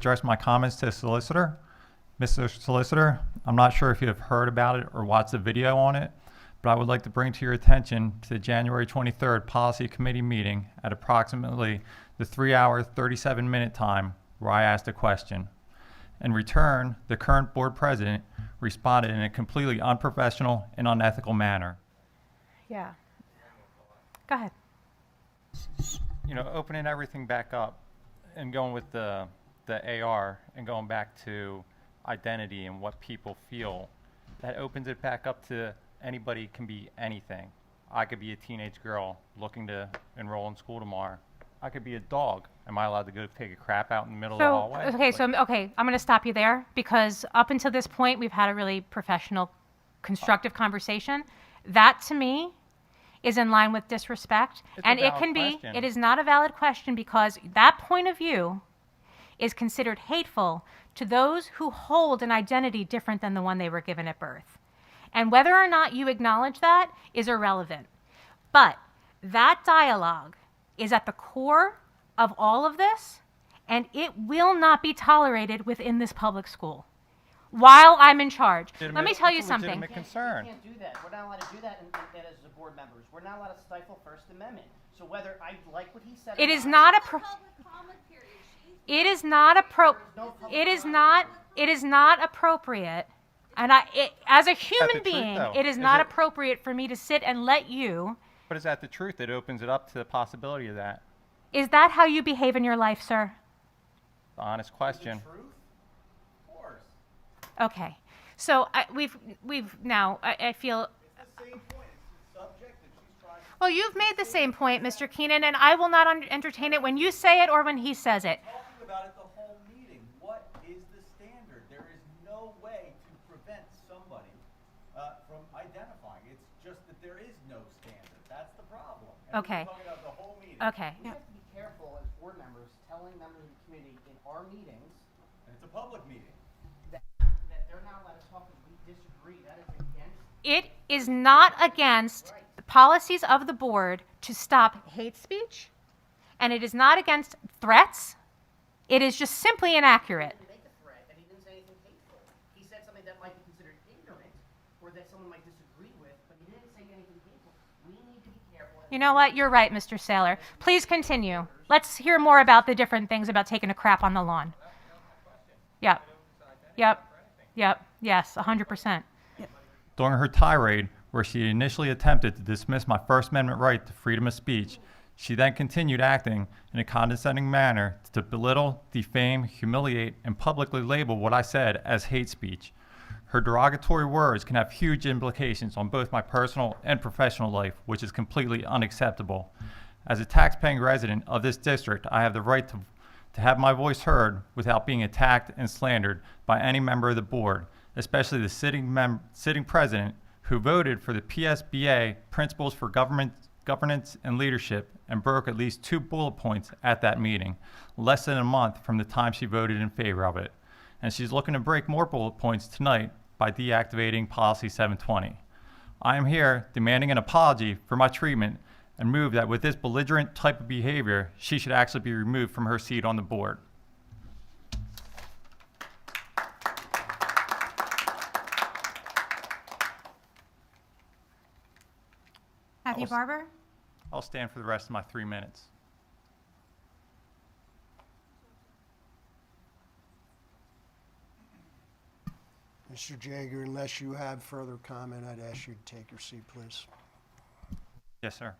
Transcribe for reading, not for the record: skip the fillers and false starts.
Address my comments to the solicitor. Mr. Solicitor, I'm not sure if you have heard about it or watched the video on it, but I would like to bring to your attention to the January 23rd Policy Committee meeting at approximately the 3-hour, 37-minute time where I asked a question. In return, the current board president responded in a completely unprofessional and unethical manner. Yeah. Go ahead. You know, opening everything back up and going with the AR and going back to identity and what people feel, that opens it back up to anybody can be anything. I could be a teenage girl looking to enroll in school tomorrow. I could be a dog. Am I allowed to go take a crap out in the middle of the hallway? Okay, I'm going to stop you there because up until this point, we've had a really professional, constructive conversation. That, to me, is in line with disrespect. And it can be, it is not a valid question because that point of view is considered hateful to those who hold an identity different than the one they were given at birth. And whether or not you acknowledge that is irrelevant. But that dialogue is at the core of all of this, and it will not be tolerated within this public school while I'm in charge. Let me tell you something. Concern. We can't do that. We're not allowed to do that as the board members. We're not allowed to stifle First Amendment. So whether I like what he said, It is not a it is not appropriate, and as a human being, it is not appropriate for me to sit and let you. But is that the truth? It opens it up to the possibility of that. Is that how you behave in your life, sir? Honest question. the truth? Of course. Okay. So we've now, I feel. It's the same point. It's the subject that she's trying to. Well, you've made the same point, Mr. Keenan, and I will not entertain it when you say it or when he says it. Talking about it the whole meeting. What is the standard? There is no way to prevent somebody from identifying. It's just that there is no standard. That's the problem. And Okay. we're talking about the whole meeting. Okay. We have to be careful as board members telling members of the community in our meetings And it's a public meeting. that they're not allowed to talk if we disagree. That is against. It is not against the policies of the board to stop hate speech, and it is not against threats. It is just simply inaccurate. He didn't make a threat, and he didn't say anything hateful. He said something that might be considered ignorant, or that someone might disagree with, but he didn't say anything hateful. We need to be careful. You know what? You're right, Mr. Saylor. Please continue. Let's hear more about the different things about taking a crap on the lawn. Yep. Yes, 100%. During her tirade, where she initially attempted to dismiss my First Amendment right to freedom of speech, she then continued acting in a condescending manner to belittle, defame, humiliate, and publicly label what I said as hate speech. Her derogatory words can have huge implications on both my personal and professional life, which is completely unacceptable. As a taxpaying resident of this district, I have the right to have my voice heard without being attacked and slandered by any member of the board, especially the sitting president who voted for the PSBA Principles for Governance and Leadership and broke at least 2 bullet points at that meeting, less than a month from the time she voted in favor of it. And she's looking to break more bullet points tonight by deactivating Policy 720. I am here demanding an apology for my treatment and move that with this belligerent type of behavior, she should actually be removed from her seat on the board. Matthew Barber? I'll stand for the rest of my 3 minutes. Mr. Jager, unless you have further comment, I'd ask you to take your seat, please. Yes, sir.